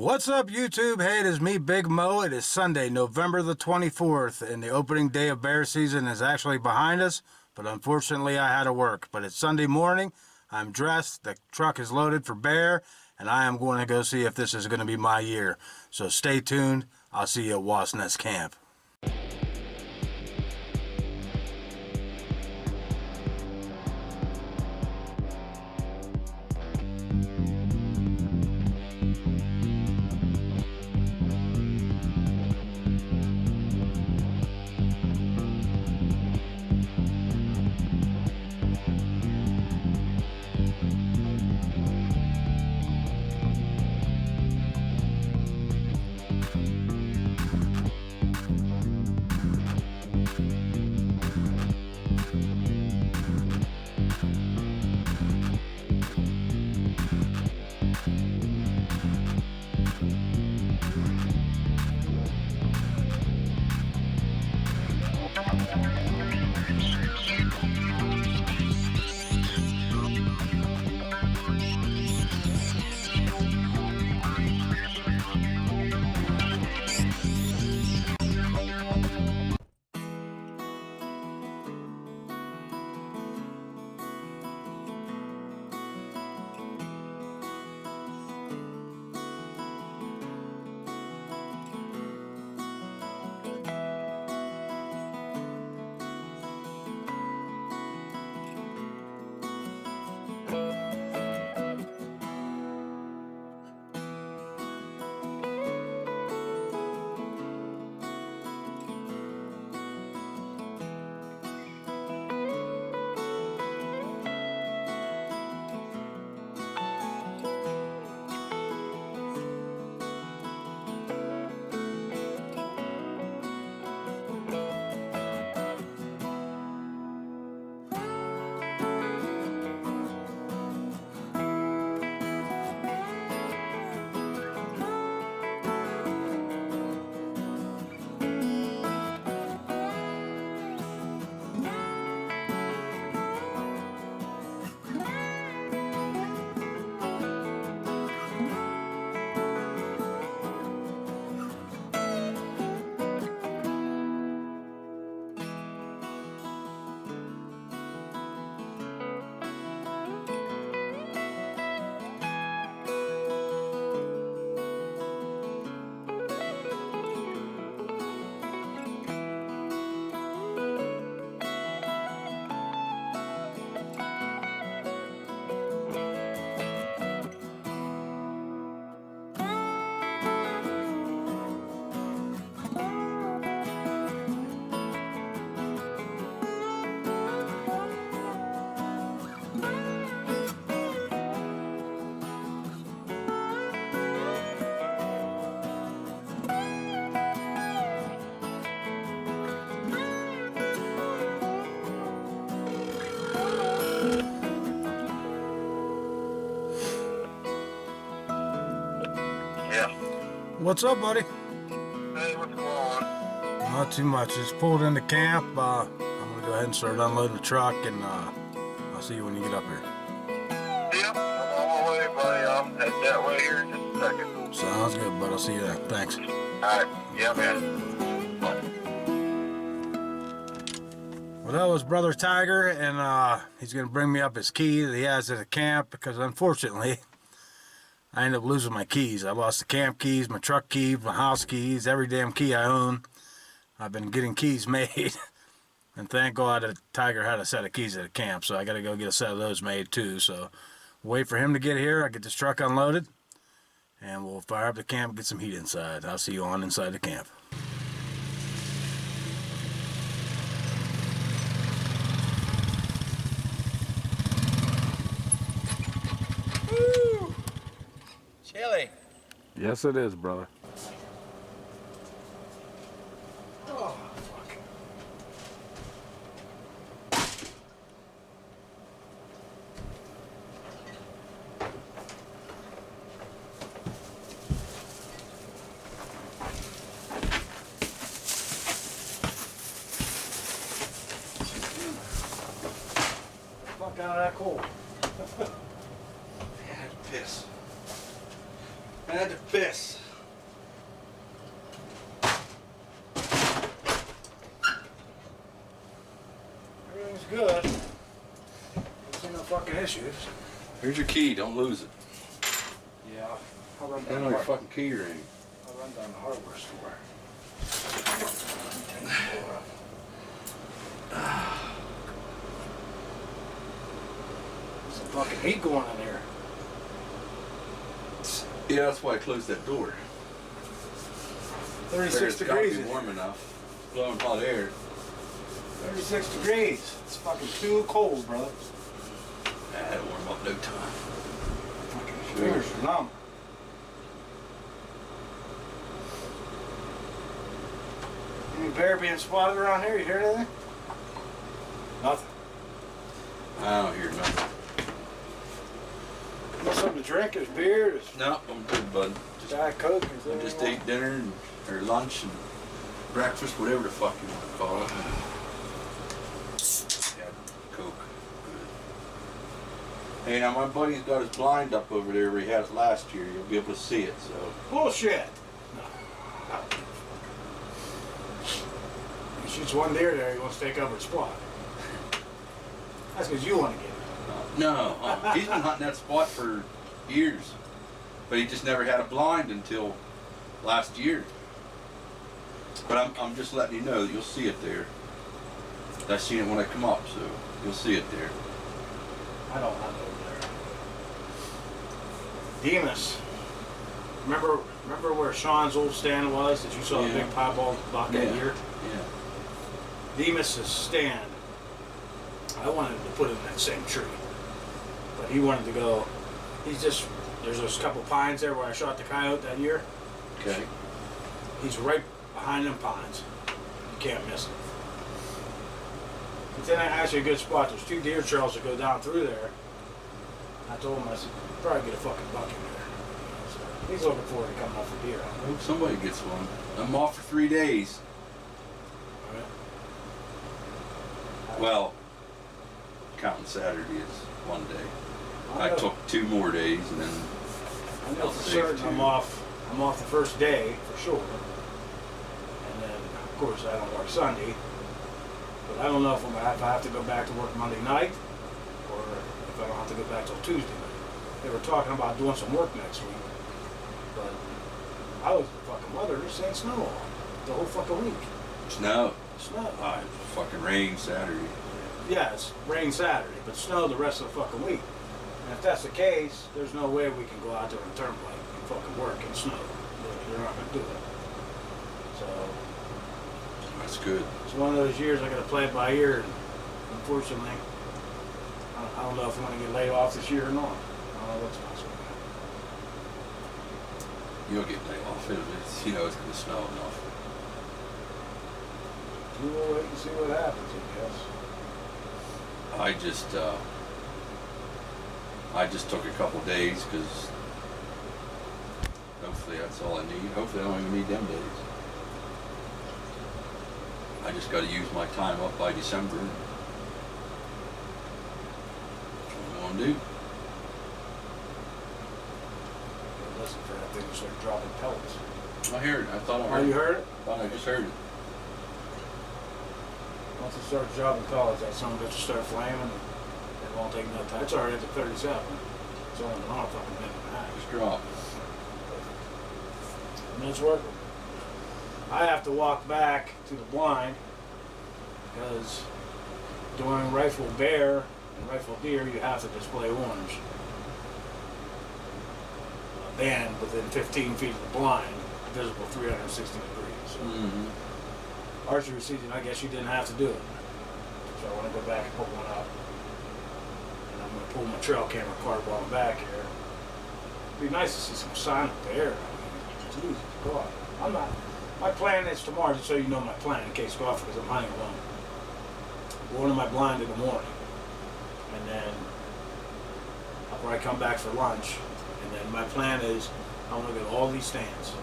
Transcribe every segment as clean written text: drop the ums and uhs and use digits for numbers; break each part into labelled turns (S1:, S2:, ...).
S1: What's up, YouTube? Hey, it is me, Big Mo. It is Sunday, November the 24th, and the opening day of bear season is actually behind us, but unfortunately I had to work. But it's Sunday morning, I'm dressed, the truck is loaded for bear, and I am going to go see if this is going to be my year. So stay tuned. I'll see you at Wasp Nest Camp. What's up, buddy?
S2: Hey, what's going on?
S1: Not too much. Just pulled into camp. I'm going to go ahead and start unloading the truck, and I'll see you when you get up here.
S2: Yep, I'm on my way, buddy. I'll head that way here in just a second.
S1: Sounds good, bud. I'll see you then. Thanks.
S2: All right. Yeah, man.
S1: Well, that was Brother Tiger, and he's going to bring me up his key that he has at the camp, because unfortunately I ended up losing my keys. I lost the camp keys, my truck keys, my house keys, every damn key I own. I've been getting keys made, and thank God that Tiger had a set of keys at the camp, so I got to go get a set of those made too. So wait for him to get here. I get this truck unloaded, and we'll fire up the camp and get some heat inside. I'll see you on inside the camp.
S3: Woo! Chilly.
S1: Yes, it is, brother.
S3: Oh, fuck. Fuck out of that cold. Man, piss. I had to piss.
S1: Everything's good. There's no fucking issues.
S3: Here's your key. Don't lose it.
S1: Yeah. I'll run
S3: I
S1: down
S3: don't know your fucking key ring.
S1: I'll run down the hardware store. There's some fucking heat going in here.
S3: Yeah, that's why I closed that door.
S1: 36
S3: It's gotta
S1: degrees.
S3: be warm enough. Blowing hot air.
S1: 36 degrees. It's fucking too cold, brother.
S3: That'll warm up no time.
S1: Fucking fingers are numb. Any bear being spotted around here? You hear anything? Nothing.
S3: I don't hear nothing.
S1: You want something to drink? There's beer. There's
S3: No, I'm good, bud. Just,
S1: Diet Coke.
S3: I just ate dinner and, or lunch and breakfast, whatever the fuck you want to call it. Yeah, Coke. Good. Hey, now my buddy's got his blind up over there where he had it last year. You'll be able to see it, so.
S1: Bullshit. He shoots one deer there. He wants to take over its spot. That's because you want to get it.
S3: No, he's been hunting that spot for years, but he just never had a blind until last year. But I'm just letting you know that you'll see it there. I seen it when I come up, so you'll see it there.
S1: I don't hunt over there. Demas. Remember where Sean's old stand was that you saw
S3: Yeah.
S1: the big piebald buck that year?
S3: Yeah.
S1: Demas's stand. I wanted to put it in that same tree, but he wanted to go. There's those couple pines there where I shot the coyote that year.
S3: Okay.
S1: He's right behind them pines. You can't miss him. It's in actually a good spot. There's 2 deer trails that go down through there. I told him, I said, probably get a fucking buck in there. So he's looking forward to coming up for deer.
S3: I hope somebody gets one. I'm off for 3 days. Well, counting Saturday is one day. I took 2 more days and then
S1: I know
S3: I'll
S1: for
S3: save
S1: certain
S3: 2.
S1: I'm off the first day for sure. And then of course I don't work Sunday. But I don't know if I have to go back to work Monday night or if I don't have to go back till Tuesday night. They were talking about doing some work next week. But I was in the fucking weather, just saying snow all the whole fucking week.
S3: Snow.
S1: Snow.
S3: Fucking rain Saturday.
S1: Yeah, it's rain Saturday, but snow the rest of the fucking week. And if that's the case, there's no way we can go out there and turnpike and fucking work in snow. They're not gonna do it. So
S3: That's good.
S1: it's one of those years I gotta play it by ear. And unfortunately, I don't know if I'm gonna get laid off this year or not. I don't know what's possible.
S3: You'll get laid off. It's it's gonna snow enough.
S1: We'll wait and see what happens, I guess.
S3: I just took a couple days because hopefully that's all I need. Hopefully I don't even need them days. I just got to use my time up by December. That's what I'm gonna do.
S1: Listen for that thing to start dropping pellets.
S3: I heard it. I thought I
S1: Oh,
S3: heard
S1: you
S3: it.
S1: heard it?
S3: I thought I just heard it.
S1: Once it starts dropping pellets, that son of a bitch will start flaming. And it won't take no time. It's already at the 37. It's only been on a fucking minute and a half.
S3: Just drop.
S1: And it's working. I have to walk back to the blind because during rifle bear and rifle deer, you have to display orange. A band within 15 feet of the blind, visible 360 degrees. So
S3: Mm-hmm.
S1: archery season, I guess you didn't have to do it. So I want to go back and put one up. And I'm going to pull my trail camera card while I'm back here. It'd be nice to see some sign of bear. I mean, Jesus God. I'm not. My plan is tomorrow, just so you know my plan, in case golf, because I'm hunting alone. Going to my blind in the morning. And then I'll probably come back for lunch. And then my plan is I want to go to all these stands. And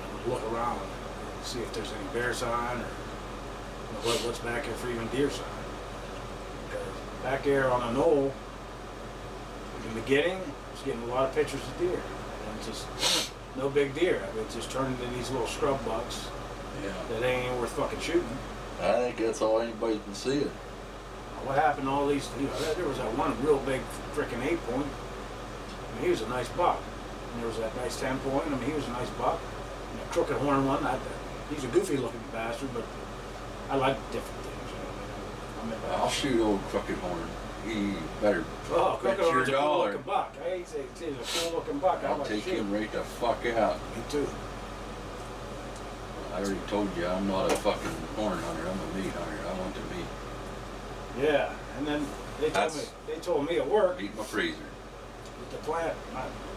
S1: I'm going to look around and see if there's any bear sign or what's back here for even deer sign. Because back there on a knoll, in the beginning, I was getting a lot of pictures of deer. And it's just no big deer. I mean, it's just turned into these little scrub bucks
S3: Yeah.
S1: that ain't even worth fucking shooting.
S3: I think that's all anybody can see it.
S1: What happened to all these? You know, there was that one real big freaking 8-point. I mean, he was a nice buck. And there was that nice 10-point. I mean, he was a nice buck. And a crooked horn one. He's a goofy looking bastard, but I like different things. You know, I mean,
S3: I'll shoot old crooked horn. He better
S1: oh,
S3: bet
S1: crooked
S3: your
S1: horn's a cool
S3: dollar.
S1: looking buck. He's a cool looking buck. I
S3: I'll
S1: like
S3: take
S1: to shoot
S3: him right the fuck out.
S1: Me too.
S3: I already told you I'm not a fucking horn hunter. I'm a meat hunter. I want to meat.
S1: Yeah, and then they told me at work.
S3: Eat my freezer.
S1: With the plant,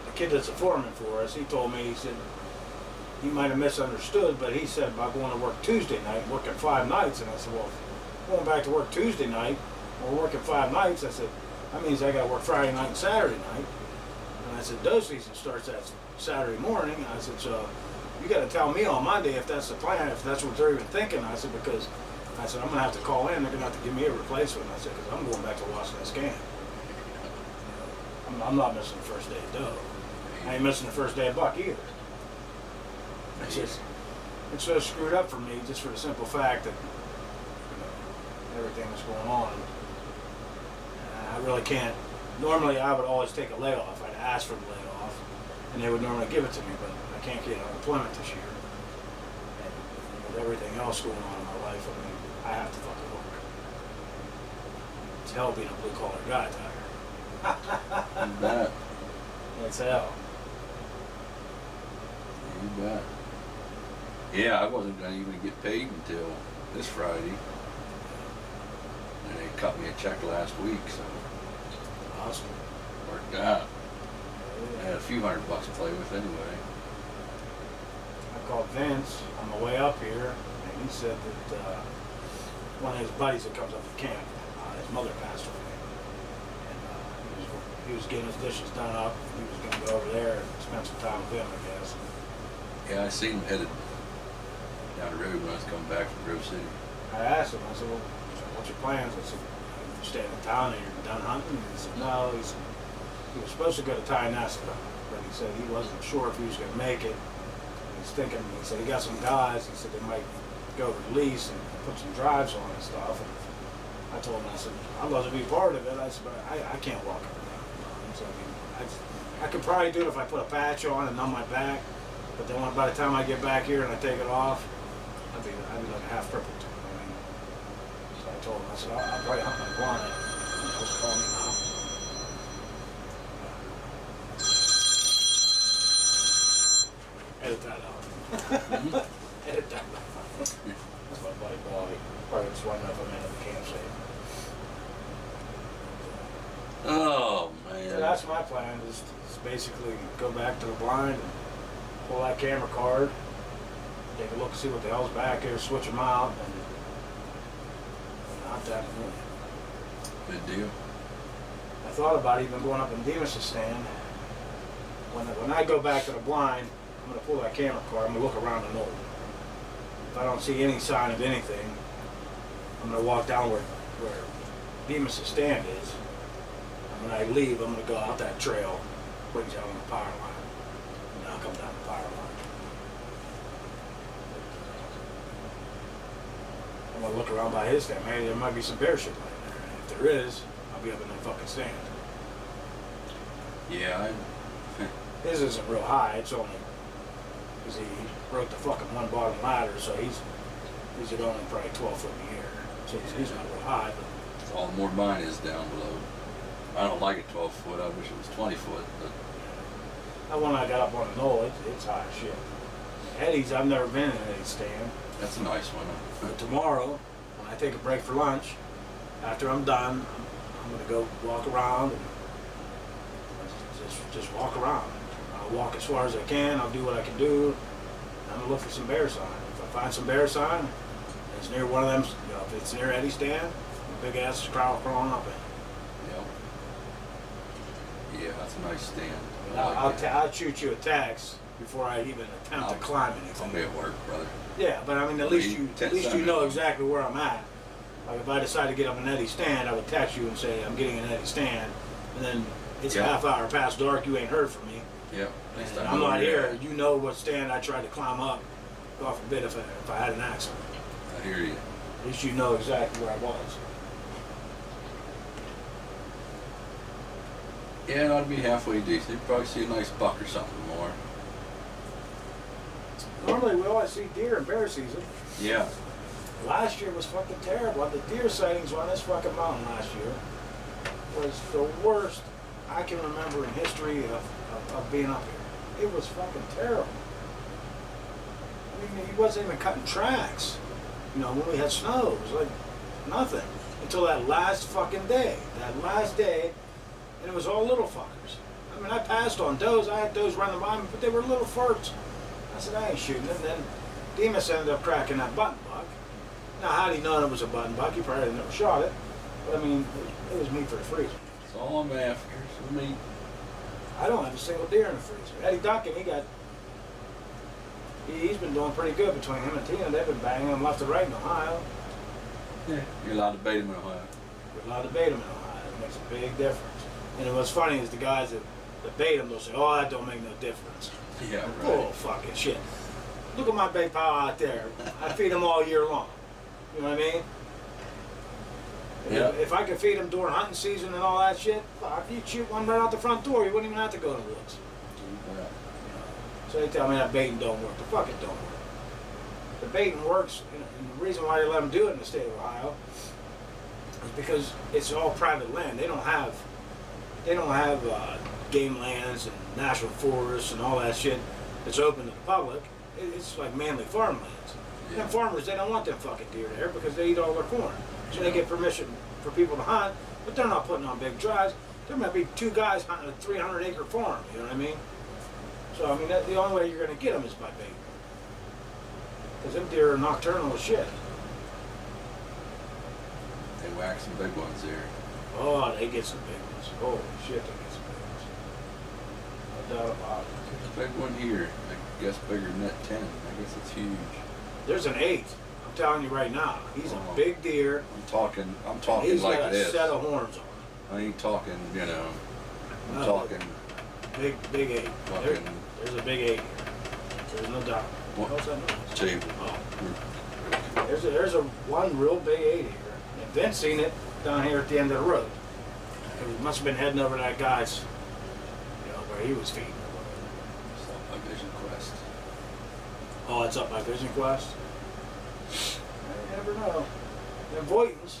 S1: the kid that's a foreman for us, he told me, he said, he might have misunderstood, but he said about going to work Tuesday night, working 5 nights. And I said, well, going back to work Tuesday night, or working 5 nights, I said, that means I got to work Friday night and Saturday night. And I said, doe season starts that Saturday morning. I said, so you got to tell me on Monday if that's the plan, if that's what they're even thinking. I said, because I said, I'm going to have to call in. They're going to have to give me a replacement. I said, because I'm going back to watching this game. I'm not missing the first day of doe. I ain't missing the first day of buck either. It's just, it's so screwed up for me just for the simple fact that, you know, everything that's going on. I really can't. Normally, I would always take a layoff. I'd ask for the layoff, and they would normally give it to me, but I can't get unemployment this year. And with everything else going on in my life, I mean, I have to fucking work. It's hell being a blue-collar guy, Tiger.
S3: You bet.
S1: It's hell.
S3: You bet. Yeah, I wasn't gonna even get paid until this Friday. And they cut me a check last week, so
S1: Awesome.
S3: worked out. I had a few $100 to play with anyway.
S1: I called Vince on the way up here, and he said that one of his buddies that comes up to camp, his mother passed away, and he was getting his dishes done up. He was going to go over there and spend some time with him, I guess.
S3: Yeah, I seen him headed down the road when I was coming back from Grove City.
S1: I asked him, I said, well, what's your plans? I said, you staying in town and you're done hunting? And he said, no. He said, he was supposed to go to Tynesta, but he said he wasn't sure if he was going to make it. He's thinking, he said he got some guys, he said they might go release and put some drives on and stuff. And I told him, I said, I'd love to be part of it. I said, but I can't walk up and down. So, I mean, I could probably do it if I put a patch on and numb my back, but then by the time I get back here and I take it off, I'd be like a half crippled. I mean, so I told him, I said, I'll probably hunt my blind. And he'll call me now. Edit that out. Edit that out. That's my buddy Bobby. Probably just wondering if I'm in the campsite.
S3: Oh
S1: So
S3: man.
S1: that's my plan, is basically go back to the blind and pull that camera card, take a look and see what the hell's back here, switch them out, and not that point.
S3: Good deal.
S1: I thought about even going up in Demas' stand. When I go back to the blind, I'm going to pull that camera card, I'm going to look around the knoll. If I don't see any sign of anything, I'm going to walk down where Demas' stand is. And when I leave, I'm going to go out that trail, brings out on the power line. And then I'll come down the power line. I'm going to look around by his stand. Maybe there might be some bear shit right there. And if there is, I'll be up in that fucking stand.
S3: Yeah,
S1: His isn't real high, it's only because he broke the fucking one bottom ladder, so he's at only probably 12 foot in the air. So he's not real high, but
S3: all more mine is down below. I don't like it 12 foot. I wish it was 20 foot, but
S1: that one I got up on the knoll, it's high as shit. Eddie's, I've never been in Eddie's stand.
S3: that's a nice one.
S1: But tomorrow, when I take a break for lunch, after I'm done, I'm gonna go walk around and just walk around. I'll walk as far as I can, I'll do what I can do. I'm gonna look for some bear sign. If I find some bear sign, it's near one of them, you know, if it's near Eddie's stand, a big ass crowd crawling up in.
S3: Yeah. Yeah, that's a nice stand. I
S1: I'll,
S3: like that.
S1: I'll shoot you a text before I even attempt to climb
S3: I'll
S1: anything.
S3: be at work, brother.
S1: Yeah, but I mean, at least you know
S3: minutes.
S1: exactly where I'm at. Like if I decide to get up an Eddie stand, I would text you and say I'm getting an Eddie stand, and then it's a
S3: Yeah.
S1: half hour past dark. You ain't heard from me.
S3: Yep. At least
S4: And
S3: I
S4: I'm
S3: know
S4: not
S3: where you're
S4: here.
S3: at.
S4: You know what stand I tried to climb up. God forbid if I had an accident.
S3: I hear you.
S4: At least you know exactly where I was.
S3: Yeah, it ought to be halfway decent. You'd probably see a nice buck or something more.
S4: Normally we always see deer in bear season.
S3: Yeah.
S4: Last year was fucking terrible. The deer sightings on this fucking mountain last year was the worst I can remember in history of being up here. It was fucking terrible. I mean, he wasn't even cutting tracks. You know, when we had snow, it was like nothing. Until that last fucking day. That last day, and it was all little fuckers. I mean, I passed on does. I had does running by me, but they were little farts. I said, I ain't shooting them. Then Demas ended up cracking that button buck. Now, had he known it was a button buck, he probably never shot it. But I mean, it was meat for the freezer.
S3: That's all I'm after. Some meat.
S4: I don't have a single deer in the freezer. Eddie Duncan, he's been doing pretty good between him and Tina. They've been banging him left and right in Ohio.
S3: Yeah. You're allowed to bait him in Ohio.
S4: We're allowed to bait him in Ohio. It makes a big difference. And what's funny is the guys that bait him, they'll say, oh, that don't make no difference.
S3: Yeah, right.
S4: Oh, fucking shit. Look at my bait pile out there. I feed them all year long. You know what I mean?
S3: Yeah.
S4: If I could feed them during hunting season and all that shit, fuck, you'd shoot one right out the front door. You wouldn't even have to go to the woods.
S3: Yeah.
S4: So they tell me that baiting don't work. The fuck it don't work. The baiting works, and the reason why they let them do it in the state of Ohio is because it's all private land. They don't have game lands and national forests and all that shit that's open to the public. It's like mainly farmlands.
S3: Yeah.
S4: And farmers, they don't want them fucking deer there because they eat all their corn. So they get permission for people to hunt, but they're not putting on big drives. There might be two guys hunting a 300-acre farm, you know what I mean? So, I mean, the only way you're going to get them is by bait. Because them deer are nocturnal as shit.
S3: They whack some big ones there.
S4: Oh, they get some big ones. Holy shit, they get some big ones. No doubt about it.
S3: There's a big one here. I guess bigger than that 10. I guess it's huge.
S4: There's an 8. I'm telling you right now. He's a big deer.
S3: I'm talking
S4: He's
S3: like
S4: got a
S3: this.
S4: set of horns on him.
S3: I ain't talking, you know. I'm
S4: No.
S3: talking
S4: Big 8.
S3: fucking
S4: There's a big 8 here. There's no doubt.
S3: What?
S4: What's that noise?
S3: table.
S4: Oh. There's a one real big 8 here. And Vince seen it down here at the end of the road. He must have been heading over to that guy's, you know, where he was feeding or whatever.
S3: It's up by Vision Quest.
S4: Oh, it's up by Vision Quest? You never know. The Voightons,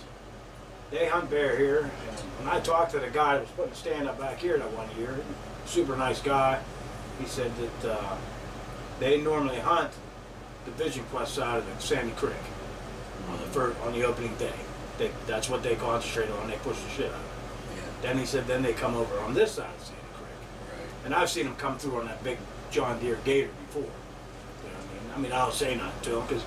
S4: they hunt bear here. And when I talked to the guy that was putting a stand up back here that one year, super nice guy, he said that they normally hunt the Vision Quest side of the Sandy Creek on the opening day. That's what they concentrate on. They push the shit out of it.
S3: Yeah.
S4: Then he said then they come over on this side of Sandy Creek.
S3: Right.
S4: And I've seen them come through on that big John Deere Gator before. You know what I mean, I don't say nothing to him because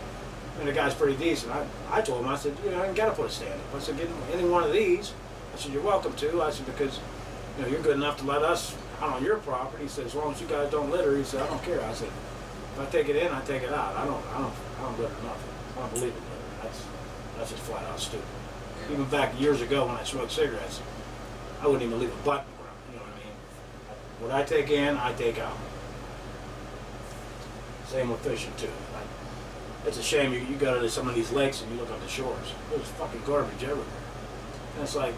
S4: the guy's pretty decent. I told him, I said, you know, I ain't got to put a stand up. I said, get any one of these. I said, you're welcome to. I said, because, you know, you're good enough to let us hunt on your property. He said, as long as you guys don't litter. He said, I don't care. I said, if I take it in, I take it out. I don't litter nothing. I don't believe in litter. That's just flat out stupid.
S3: Yeah.
S4: Even back years ago when I smoked cigarettes, I wouldn't even leave a butt in the ground. You know what I mean? What I take in, I take out. Same with fishing too. It's a shame you go to some of these lakes and you look on the shores. There's fucking garbage everywhere. And it's like,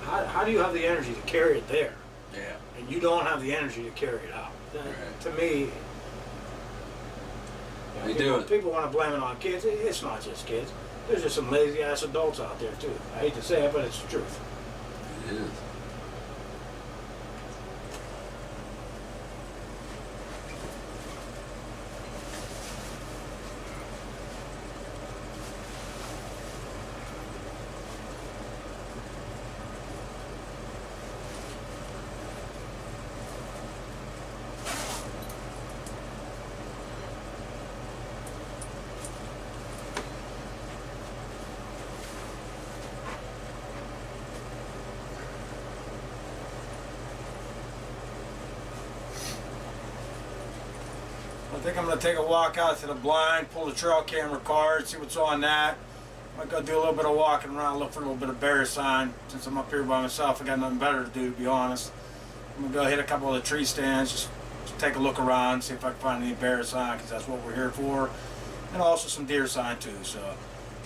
S4: how do you have the energy to carry it there?
S3: Yeah.
S4: And you don't have the energy to carry it out.
S3: Right.
S4: To me,
S3: They do it.
S4: people want to blame it on kids. It's not just kids. There's just some lazy ass adults out there too. I hate to say it, but it's the truth.
S3: It is.
S1: I think I'm going to take a walk out to the blind, pull the trail camera card, see what's on that. Might go do a little bit of walking around, look for a little bit of bear sign. Since I'm up here by myself, I got nothing better to do, to be honest. I'm going to go hit a couple of the tree stands, just
S4: take a look around, see if I can find any bear sign, because that's what we're here for, and also some deer sign too. So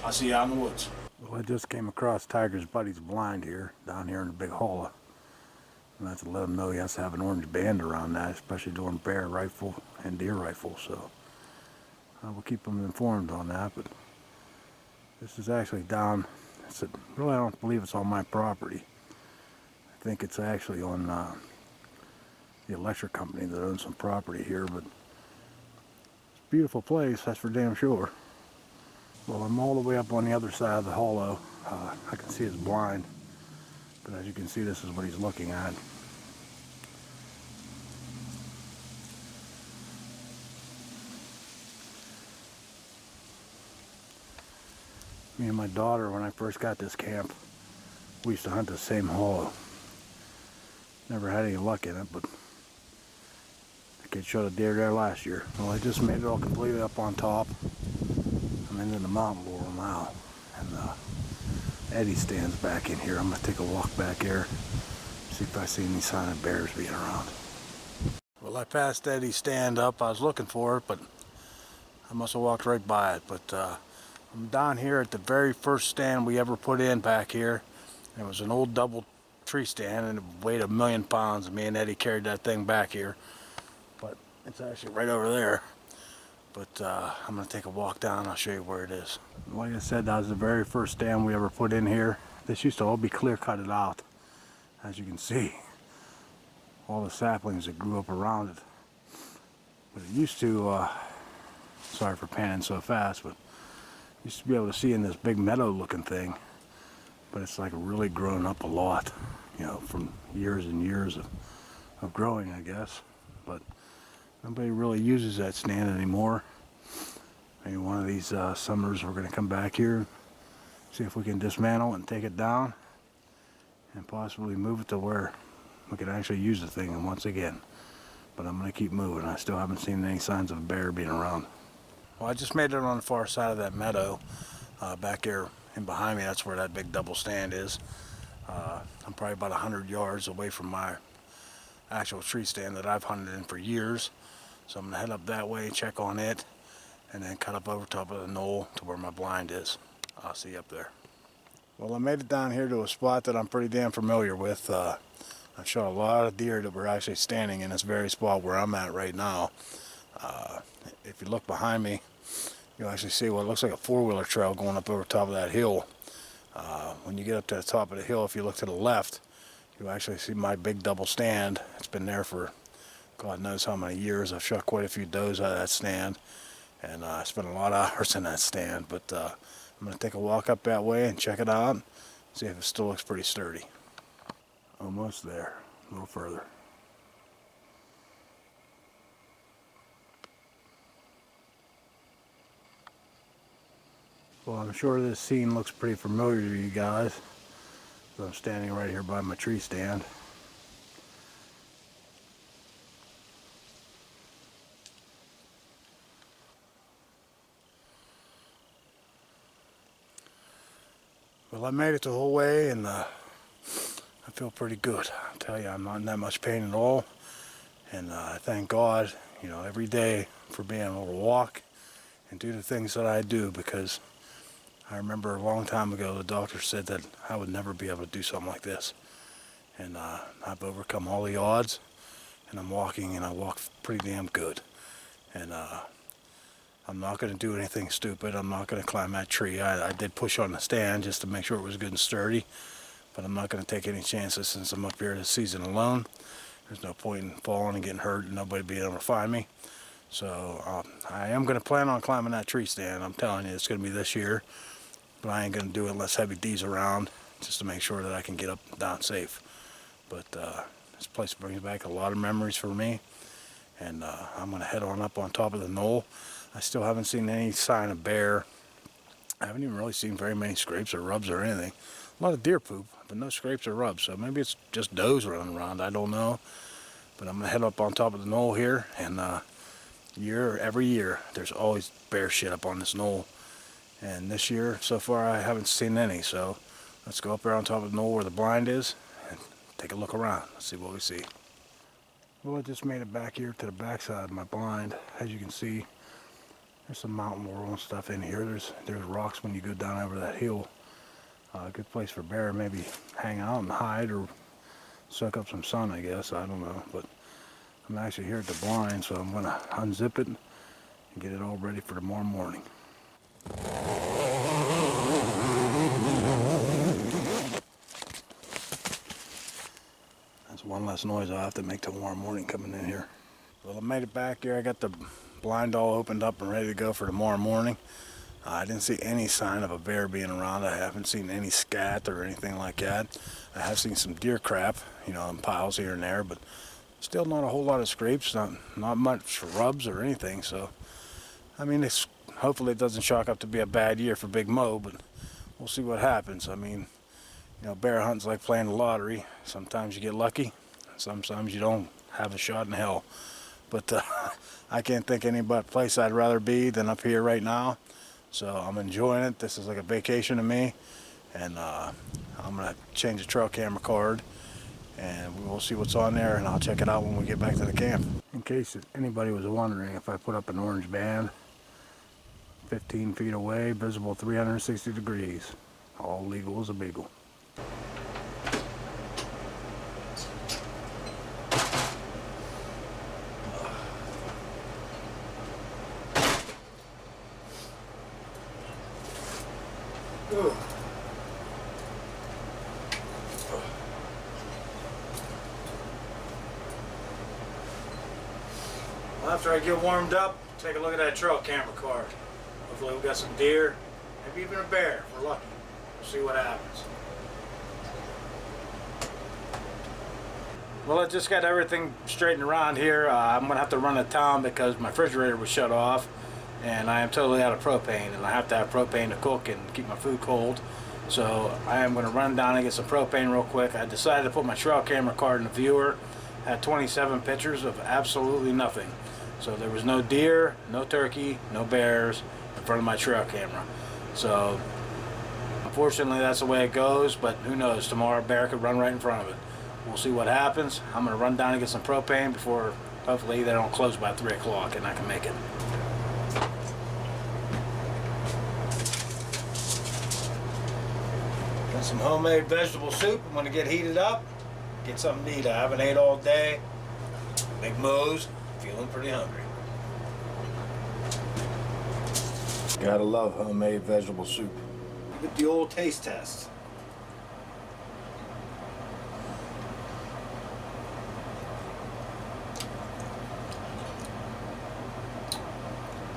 S4: I'll see you out in the woods.
S1: Well, I just came across Tiger's buddy's blind here, down here in the big hollow. And that's to let him know he has to have an orange band around that, especially during bear rifle and deer rifle. So I will keep him informed on that. But this is actually down, really I don't believe it's on my property. I think it's actually on the electric company that owns some property here. But it's a beautiful place, that's for damn sure. Well, I'm all the way up on the other side of the hollow. I can see his blind. But as you can see, this is what he's looking at. Me and my daughter, when I first got this camp, we used to hunt the same hollow. Never had any luck in it, but the kid shot a deer there last year. Well, I just made it all completely up on top. I'm into the mountain laurel now. And Eddie stands back in here. I'm going to take a walk back here, see if I see any sign of bears being around. Well, I passed Eddie's stand up. I was looking for it, but I must have walked right by it. But I'm down here at the very first stand we ever put in back here. It was an old double tree stand and it weighed 1,000,000 pounds. Me and Eddie carried that thing back here. But it's actually right over there. But I'm going to take a walk down. I'll show you where it is. Like I said, that was the very first stand we ever put in here. This used to all be clear-cutted out. As you can see, all the saplings that grew up around it. But it used to, sorry for panning so fast, but used to be able to see in this big meadow-looking thing. But it's like really grown up a lot, you know, from years and years of growing, I guess. But nobody really uses that stand anymore. Maybe one of these summers we're going to come back here, see if we can dismantle and take it down, and possibly move it to where we can actually use the thing once again. But I'm going to keep moving. I still haven't seen any signs of a bear being around. Well, I just made it on the far side of that meadow, back there and behind me. That's where that big double stand is. I'm probably about 100 yards away from my actual tree stand that I've hunted in for years. So I'm going to head up that way, check on it, and then cut up over top of the knoll to where my blind is. I'll see you up there. Well, I made it down here to a spot that I'm pretty damn familiar with. I've shot a lot of deer that were actually standing in this very spot where I'm at right now. If you look behind me, you'll actually see what looks like a four-wheeler trail going up over top of that hill. When you get up to the top of the hill, if you look to the left, you'll actually see my big double stand. It's been there for God knows how many years. I've shot quite a few does out of that stand, and I spent a lot of hours in that stand. But I'm going to take a walk up that way and check it out, see if it still looks pretty sturdy. Almost there, a little further. Well, I'm sure this scene looks pretty familiar to you guys. So I'm standing right here by my tree stand. Well, I made it the whole way, and I feel pretty good. I'll tell you, I'm not in that much pain at all. And I thank God, you know, every day for being able to walk and do the things that I do, because I remember a long time ago the doctor said that I would never be able to do something like this. And I've overcome all the odds, and I'm walking, and I walk pretty damn good. And I'm not going to do anything stupid. I'm not going to climb that tree. I did push on the stand just to make sure it was good and sturdy, but I'm not going to take any chances since I'm up here this season alone. There's no point in falling and getting hurt and nobody being able to find me. So I am going to plan on climbing that tree stand. I'm telling you, it's going to be this year, but I ain't going to do it unless Heavy D's around, just to make sure that I can get up and down safe. But this place brings back a lot of memories for me, and I'm going to head on up on top of the knoll. I still haven't seen any sign of bear. I haven't even really seen very many scrapes or rubs or anything. A lot of deer poop, but no scrapes or rubs. So maybe it's just does running around. I don't know. But I'm going to head up on top of the knoll here. And every year, there's always bear shit up on this knoll. And this year, so far, I haven't seen any. So let's go up there on top of the knoll where the blind is and take a look around. Let's see what we see. Well, I just made it back here to the backside of my blind. As you can see, there's some mountain laurel and stuff in here. There's rocks when you go down over that hill. A good place for bear, maybe hang out and hide or soak up some sun, I guess. I don't know, but I'm actually here at the blind, so I'm gonna unzip it and get it all ready for tomorrow morning. That's one less noise I'll have to make tomorrow morning coming in here. Well, I made it back here. I got the blind all opened up and ready to go for tomorrow morning. I didn't see any sign of a bear being around. I haven't seen any scat or anything like that. I have seen some deer crap, you know, in piles here and there, but still not a whole lot of scrapes, not much rubs or anything. So, I mean, hopefully it doesn't chalk up to be a bad year for Big Mo, but we'll see what happens. I mean, you know, bear hunting's like playing the lottery. Sometimes you get lucky, sometimes you don't have a shot in hell. But I can't think any place I'd rather be than up here right now. So I'm enjoying it. This is like a vacation to me. And I'm going to change the trail camera card. And we'll see what's on there. And I'll check it out when we get back to the camp. In case anybody was wondering, if I put up an orange band 15 feet away, visible 360 degrees. All legal as a beagle.
S4: Well, after I get warmed up, take a look at that trail camera card. Hopefully we got some deer, maybe even a bear if we're lucky. We'll see what happens. Well, I just got everything straightened around here. I'm gonna have to run to town because my refrigerator was shut off and I am totally out of propane, and I have to have propane to cook and keep my food cold. So I am going to run down and get some propane real quick. I decided to put my trail camera card in the viewer. Had 27 pictures of absolutely nothing. So there was no deer, no turkey, no bears in front of my trail camera. So unfortunately that's the way it goes, but who knows, tomorrow a bear could run right in front of it. We'll see what happens. I'm going to run down and get some propane before, hopefully they don't close by 3 o'clock and I can make it. Got some homemade vegetable soup. I'm going to get heated up, get something to eat. I haven't ate all day. Big Mo's, feeling pretty hungry. Gotta love homemade vegetable soup. Get the old taste test.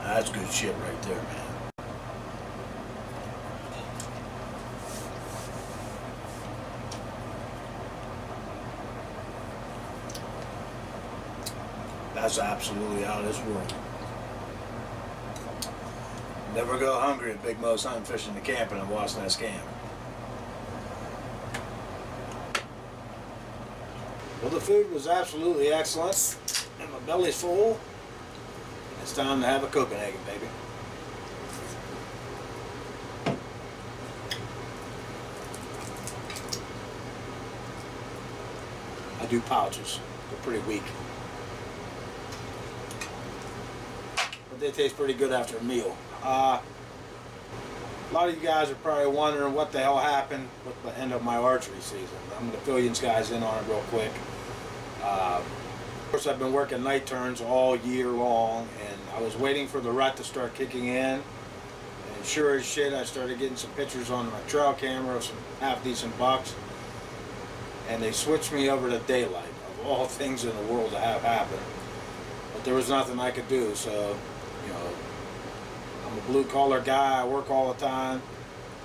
S4: That's good shit right there, man. That's absolutely out of this world. Never go hungry at Big Mo's hunting, fishing, and camping and Wasp Nest Camp. Well, the food was absolutely excellent, and my belly's full. It's time to have a Copenhagen, baby. I do pouches. They're pretty weak. But they taste pretty good after a meal. A lot of you guys are probably wondering what the hell happened with the end of my archery season. I'm going to fill you guys in on it real quick. Of course, I've been working night turns all year long, and I was waiting for the rut to start kicking in. And sure as shit, I started getting some pictures on my trail camera of some half-decent bucks. And they switched me over to daylight, of all things in the world to have happen. But there was nothing I could do, so, you know, I'm a blue-collar guy, I work all the time.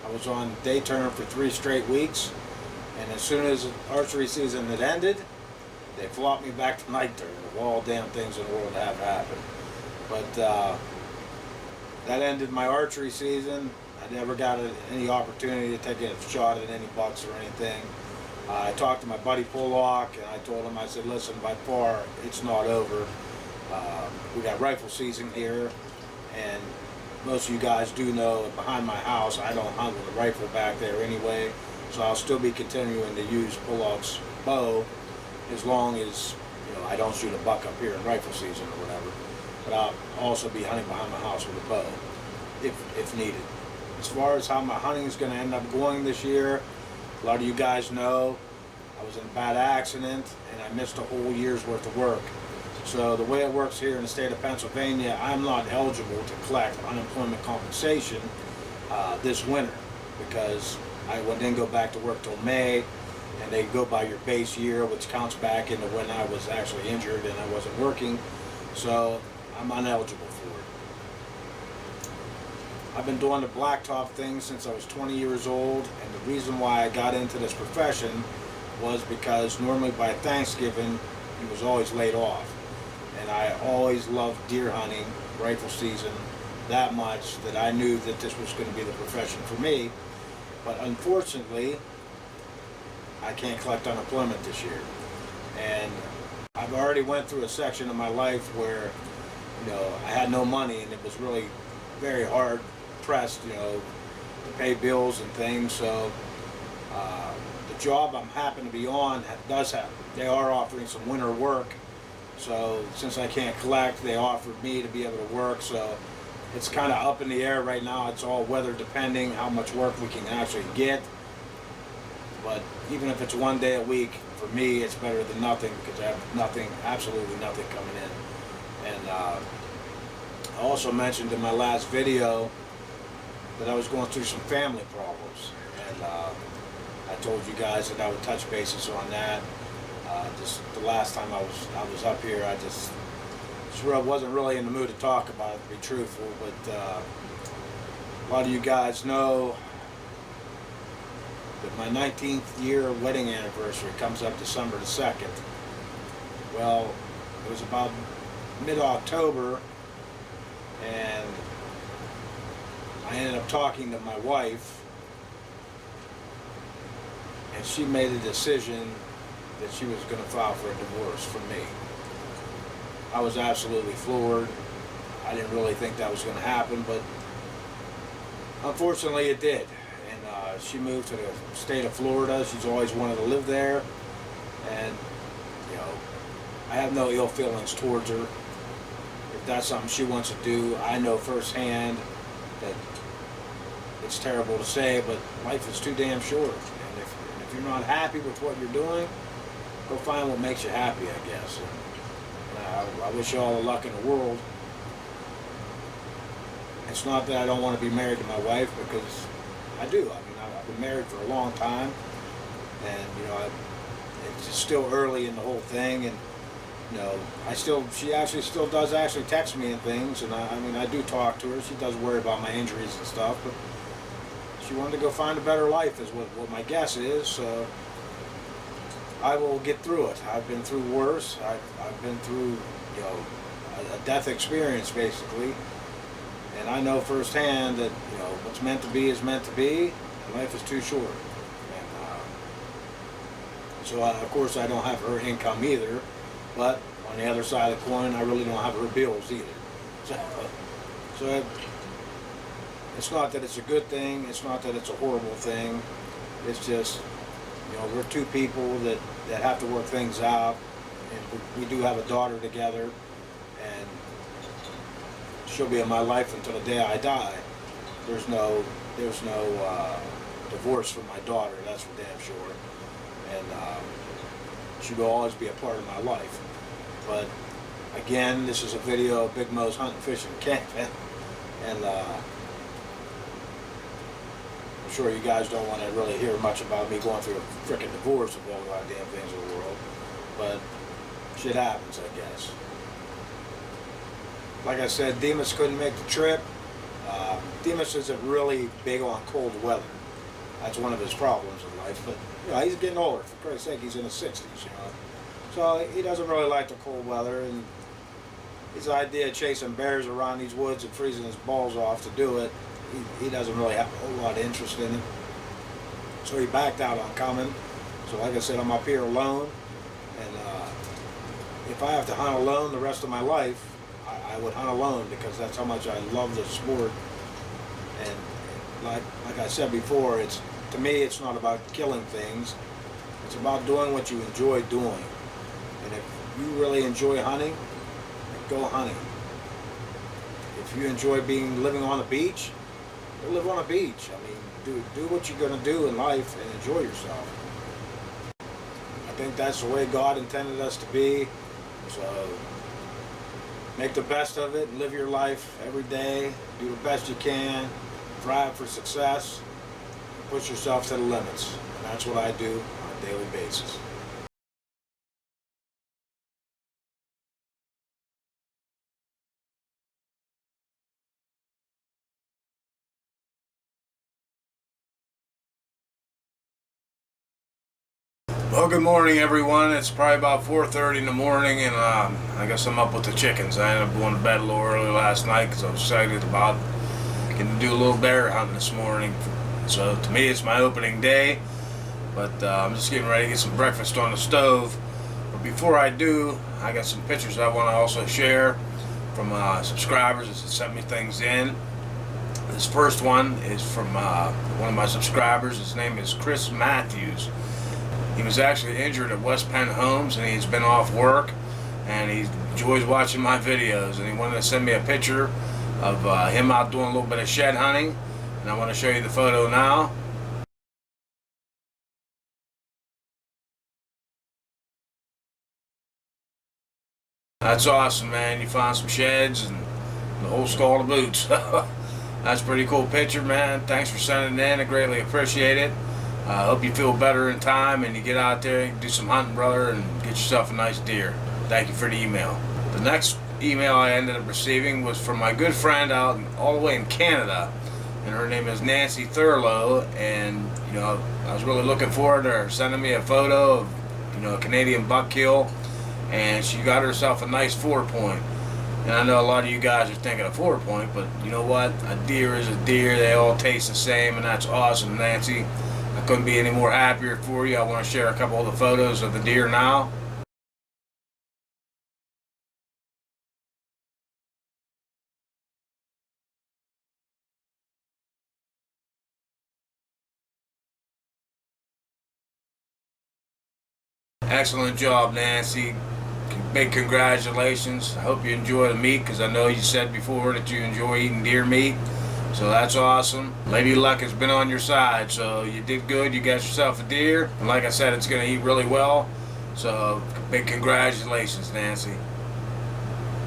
S4: I was on day turn for 3 straight weeks, and as soon as the archery season had ended, they flopped me back to night turn, of all damn things in the world to have happen. But that ended my archery season. I never got any opportunity to take a shot at any bucks or anything. I talked to my buddy Pollock, and I told him, I said, listen, by far, it's not over. We got rifle season here, and most of you guys do know that behind my house, I don't hunt with a rifle back there anyway, so I'll still be continuing to use Pollock's bow as long as you know, I don't shoot a buck up here in rifle season or whatever, but I'll also be hunting behind my house with a bow if needed. As far as how my hunting is going to end up going this year, a lot of you guys know I was in a bad accident and I missed a whole year's worth of work. So the way it works here in the state of Pennsylvania, I'm not eligible to collect unemployment compensation this winter because I didn't go back to work till May, and they go by your base year, which counts back into when I was actually injured and I wasn't working. So I'm ineligible for it. I've been doing the blacktop thing since I was 20 years old, and the reason why I got into this profession was because normally by Thanksgiving he was always laid off, and I always loved deer hunting, rifle season, that much that I knew that this was going to be the profession for me. But unfortunately, I can't collect unemployment this year, and I've already went through a section of my life where, you know, I had no money and it was really very hard pressed, you know, to pay bills and things. So the job I'm happen to be on they are offering some winter work. So since I can't collect, they offered me to be able to work. So it's kind of up in the air right now. It's all weather depending, how much work we can actually get. But even if it's one day a week, for me, it's better than nothing because I have nothing, absolutely nothing coming in. And I also mentioned in my last video that I was going through some family problems. And I told you guys that I would touch bases on that. Just the last time I was up here, I just wasn't really in the mood to talk about it, to be truthful. But a lot of you guys know that my 19th year wedding anniversary comes up December the 2nd. Well, it was about mid-October, and I ended up talking to my wife, and she made a decision that she was going to file for a divorce from me. I was absolutely floored. I didn't really think that was going to happen, but unfortunately it did. And she moved to the state of Florida. She's always wanted to live there, and you know, I have no ill feelings towards her. If that's something she wants to do, I know firsthand that it's terrible to say, but life is too damn short. And if you're not happy with what you're doing, go find what makes you happy, I guess. And I wish you all the luck in the world. It's not that I don't want to be married to my wife, because I do. I mean, I've been married for a long time, and you know, it's still early in the whole thing, and you know, she actually still does actually text me and things, and I mean, I do talk to her. She does worry about my injuries and stuff, but she wanted to go find a better life, is what my guess is. So I will get through it. I've been through worse. I've been through, you know, a death experience basically, and I know firsthand that, you know, what's meant to be is meant to be, and life is too short. And so of course I don't have her income either, but on the other side of the coin, I really don't have her bills either. So it's not that it's a good thing. It's not that it's a horrible thing. It's just, you know, we're two people that have to work things out, and we do have a daughter together, and she'll be in my life until the day I die. There's no divorce from my daughter, that's for damn sure, and she will always be a part of my life. But again, this is a video of Big Mo's hunting, fishing, camping, and I'm sure you guys don't want to really hear much about me going through a freaking divorce of all the goddamn things in the world, but shit happens, I guess. Like I said, Demas couldn't make the trip. Demas isn't really big on cold weather. That's one of his problems in life, but you know, he's getting older. For Christ's sake, he's in his 60s, you know. So he doesn't really like the cold weather, and his idea of chasing bears around these woods and freezing his balls off to do it, he doesn't really have a whole lot of interest in it. So he backed out on coming. So like I said, I'm up here alone, and if I have to hunt alone the rest of my life, I would hunt alone, because that's how much I love the sport. And like I said before, to me it's not about killing things. It's about doing what you enjoy doing. And you really enjoy hunting, go hunting. If you enjoy living on the beach, go live on a beach. I mean, do what you're gonna do in life and enjoy yourself. I think that's the way God intended us to be. So make the best of it and live your life every day. Do the best you can. Strive for success. Push yourself to the limits. And that's what I do on a daily basis.
S1: Well, good morning, everyone. It's probably about 4:30 in the morning, and I guess I'm up with the chickens. I ended up going to bed a little early last night because I was excited about getting to do a little bear hunting this morning. So to me, it's my opening day, but I'm just getting ready to get some breakfast on the stove. But before I do, I got some pictures I want to also share from subscribers that sent me things in. This first one is from one of my subscribers. His name is Chris Matthews. He was actually injured at West Penn Homes, and he's been off work, and he enjoys watching my videos, and he wanted to send me a picture of him out doing a little bit of shed hunting, and I want to show you the photo now. That's awesome, man. You found some sheds and the whole skull of boots. That's a pretty cool picture, man. Thanks for sending it in. I greatly appreciate it. I hope you feel better in time and you get out there and do some hunting, brother, and get yourself a nice deer. Thank you for the email. The next email I ended up receiving was from my good friend out all the way in Canada, and her name is Nancy Thurlow. And you know, I was really looking forward to her sending me a photo of, you know, a Canadian buck kill, and she got herself a nice 4-point. And I know a lot of you guys are thinking of 4-point, but you know what? A deer is a deer. They all taste the same, and that's awesome, Nancy. I couldn't be any more happier for you. I want to share a couple of the photos of the deer now. Excellent job, Nancy. Big congratulations. I hope you enjoy the meat, because I know you said before that you enjoy eating deer meat. So that's awesome. Lady Luck has been on your side, so you did good. You got yourself a deer, and like I said, it's going to eat really well. So big congratulations, Nancy.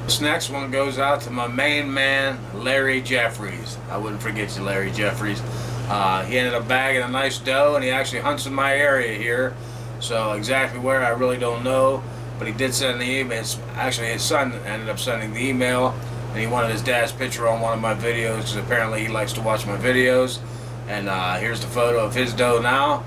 S1: This next one goes out to my main man, Larry Jeffries. I wouldn't forget you, Larry Jeffries. He ended up bagging a nice doe, and he actually hunts in my area here. So exactly where, I really don't know, but he did send the email. Actually, his son ended up sending the email, and he wanted his dad's picture on one of my videos because apparently he likes to watch my videos. And here's the photo of his doe now.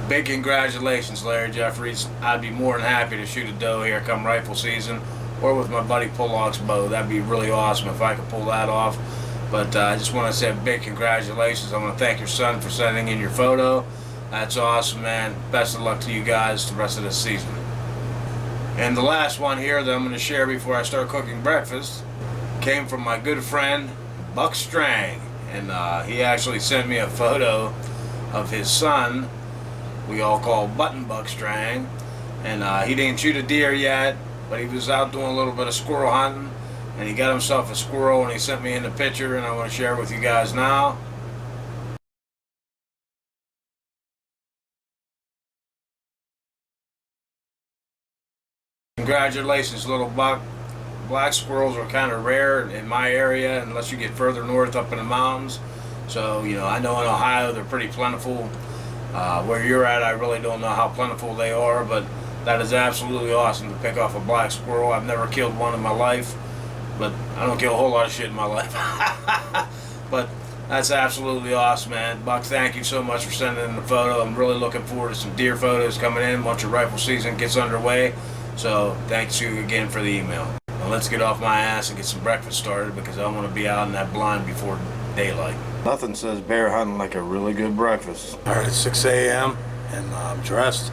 S1: Big congratulations, Larry Jeffries. I'd be more than happy to shoot a doe here come rifle season, or with my buddy Pollock's bow. That'd be really awesome if I could pull that off. But I just want to say big congratulations. I want to thank your son for sending in your photo. That's awesome, man. Best of luck to you guys the rest of this season. And the last one here that I'm going to share before I start cooking breakfast came from my good friend Buck Strang, and he actually sent me a photo of his son, we all call Button Buck Strang, and he didn't shoot a deer yet, but he was out doing a little bit of squirrel hunting, and he got himself a squirrel, and he sent me in the picture, and I want to share it with you guys now. Congratulations, little buck. Black squirrels are kind of rare in my area unless you get further north up in the mountains. So, you know, I know in Ohio they're pretty plentiful. Where you're at, I really don't know how plentiful they are, but that is absolutely awesome to pick off a black squirrel. I've never killed one in my life, but I don't kill a whole lot of shit in my life. But that's absolutely awesome, man. Buck, thank you so much for sending in the photo. I'm really looking forward to some deer photos coming in once your rifle season gets underway. So thanks you again for the email. Now let's get off my ass and get some breakfast started, because I want to be out in that blind before daylight. Nothing says bear hunting like a really good breakfast. All right, it's 6 a.m. and I'm dressed.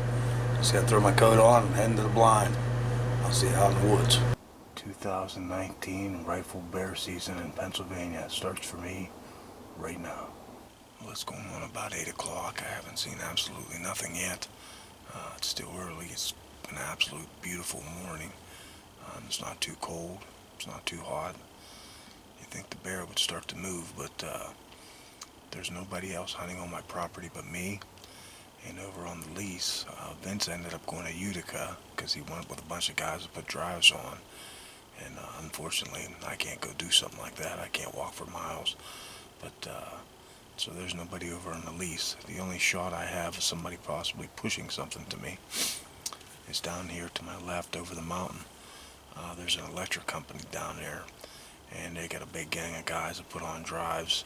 S1: Just got to throw my coat on and head into the blind. I'll see you out in the woods. 2019 rifle bear season in Pennsylvania starts for me right now. Well, it's going on about 8 o'clock. I haven't seen absolutely nothing yet. It's still early. It's an absolute beautiful morning. It's not too cold. It's not too hot. You think the bear would start to move, but there's nobody else hunting on my property but me. And over on the lease, Vince ended up going to Utica because he went with a bunch of guys to put drives on. And unfortunately, I can't go do something like that. I can't walk for miles. But so there's nobody over on the lease. The only shot I have of somebody possibly pushing something to me is down here to my left over the mountain. There's an electric company down there, and they got a big gang of guys that put on drives,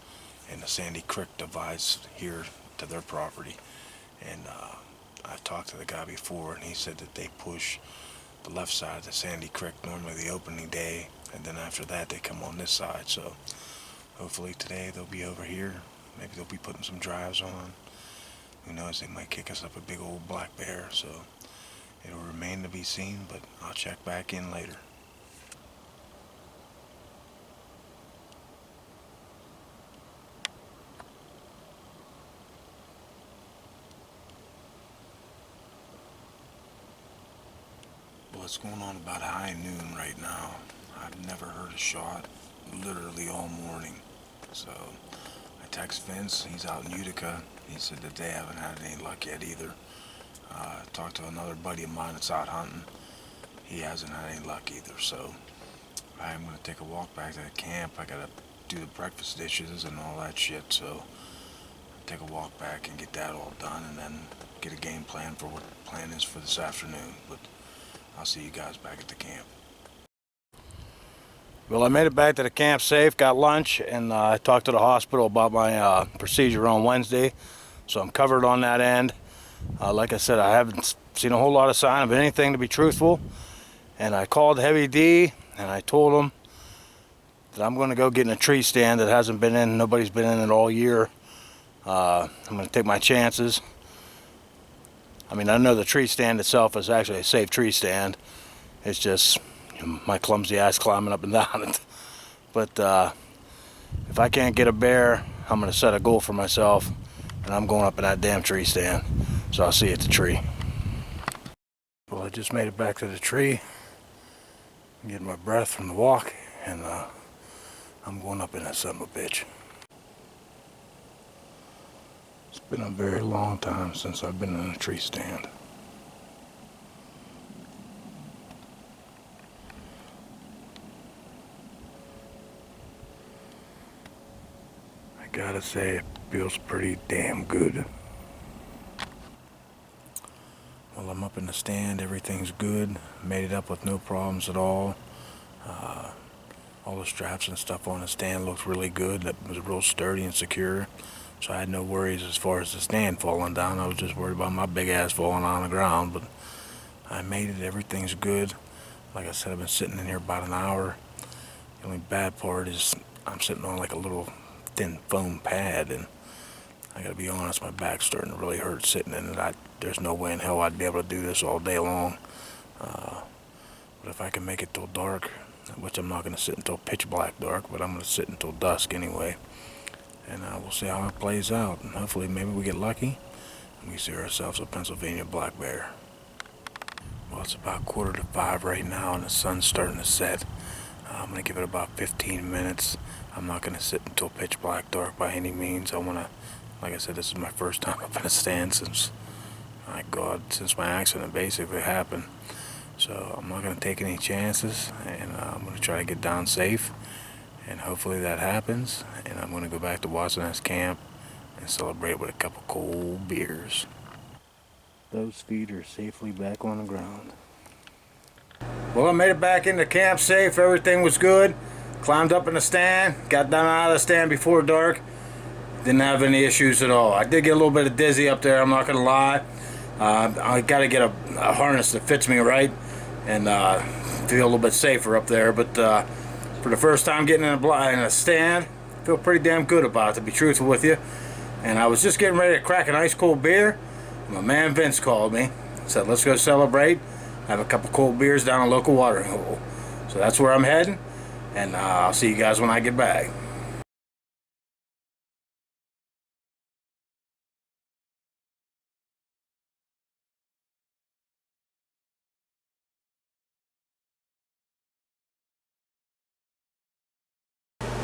S1: and the Sandy Creek divides here to their property. And I've talked to the guy before, and he said that they push the left side of the Sandy Creek normally the opening day, and then after that they come on this side. So hopefully today they'll be over here. Maybe they'll be putting some drives on. Who knows, they might kick us up a big old black bear. So it'll remain to be seen, but I'll check back in later. Well, it's going on about high noon right now. I've never heard a shot literally all morning. So I text Vince, he's out in Utica. He said that they haven't had any luck yet either. Talked to another buddy of mine that's out hunting. He hasn't had any luck either. So I'm going to take a walk back to the camp. I got to do the breakfast dishes and all that shit. So take a walk back and get that all done, and then get a game plan for what the plan is for this afternoon. But I'll see you guys back at the camp. Well, I made it back to the camp safe, got lunch, and I talked to the hospital about my procedure on Wednesday. So I'm covered on that end. Like I said, I haven't seen a whole lot of sign of anything, to be truthful. And I called Heavy D, and I told him that I'm going to go get in a tree stand that hasn't been in, nobody's been in it all year. I'm going to take my chances. I mean, I know the tree stand itself is actually a safe tree stand. It's just my clumsy ass climbing up and down it. But if I can't get a bear, I'm going to set a goal for myself, and I'm going up in that damn tree stand. So I'll see you at the tree. Well, I just made it back to the tree. I'm getting my breath from the walk, and I'm going up in that son of a bitch. It's been a very long time since I've been in a tree stand. I gotta say, it feels pretty damn good. Well, I'm up in the stand, everything's good. Made it up with no problems at all. All the straps and stuff on the stand looks really good. That was real sturdy and secure. So I had no worries as far as the stand falling down. I was just worried about my big ass falling on the ground. But I made it, everything's good. Like I said, I've been sitting in here about an hour. The only bad part is I'm sitting on like a little thin foam pad, and I gotta be honest, my back's starting to really hurt sitting in it. There's no way in hell I'd be able to do this all day long. But if I can make it till dark, which I'm not gonna sit until pitch black dark, but I'm gonna sit until dusk anyway, and we'll see how it plays out. And hopefully maybe we get lucky and we see ourselves a Pennsylvania black bear. Well, it's about 4:45 right now, and the sun's starting to set. I'm gonna give it about 15 minutes. I'm not gonna sit until pitch black dark by any means. Like I said, this is my first time up in a stand since my accident basically happened. So I'm not going to take any chances, and I'm going to try to get down safe, and hopefully that happens, and I'm going to go back to Watson's camp and celebrate with a couple cold beers. Those feet are safely back on the ground. Well, I made it back into camp safe. Everything was good. Climbed up in the stand, got down out of the stand before dark. Didn't have any issues at all. I did get a little bit of dizzy up there, I'm not going to lie. I got to get a harness that fits me right and feel a little bit safer up there. But for the first time getting in a stand, I feel pretty damn good about it, to be truthful with you. And I was just getting ready to crack an ice cold beer. My man Vince called me, said let's go celebrate, have a couple cold beers down a local watering hole. So that's where I'm heading, and I'll see you guys when I get back.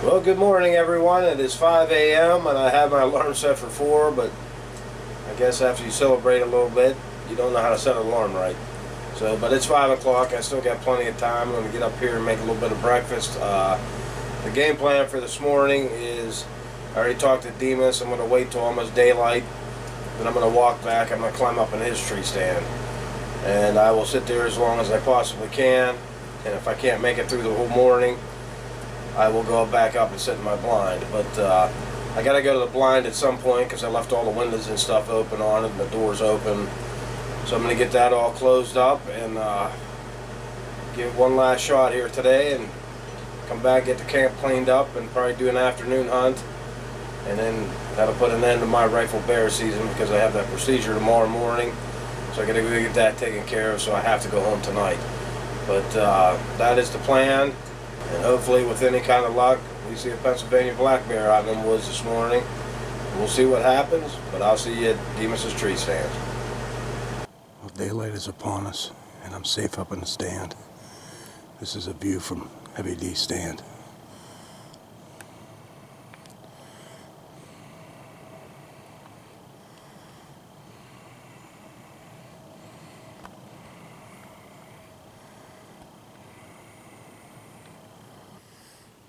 S5: Well, good morning, everyone. It is 5 a.m. and I have my alarm set for 4, but I guess after you celebrate a little bit, you don't know how to set an alarm right. So, but it's 5 o'clock. I still got plenty of time. I'm going to get up here and make a little bit of breakfast. The game plan for this morning is, I already talked to Demas. I'm going to wait till almost daylight. Then I'm going to walk back. I'm going to climb up in his tree stand. And I will sit there as long as I possibly can. And if I can't make it through the whole morning, I will go back up and sit in my blind. But I got to go to the blind at some point because I left all the windows and stuff open on it and the doors open. So I'm going to get that all closed up and give one last shot here today and come back, get the camp cleaned up, and probably do an afternoon hunt. And then that'll put an end to my rifle bear season because I have that procedure tomorrow morning. So I got to go get that taken care of, so I have to go home tonight. But that is the plan. And hopefully, with any kind of luck, we see a Pennsylvania black bear out in the woods this morning. We'll see what happens, but I'll see you at Demas's tree stand.
S1: Well, daylight is upon us, and I'm safe up in the stand. This is a view from Heavy D's stand.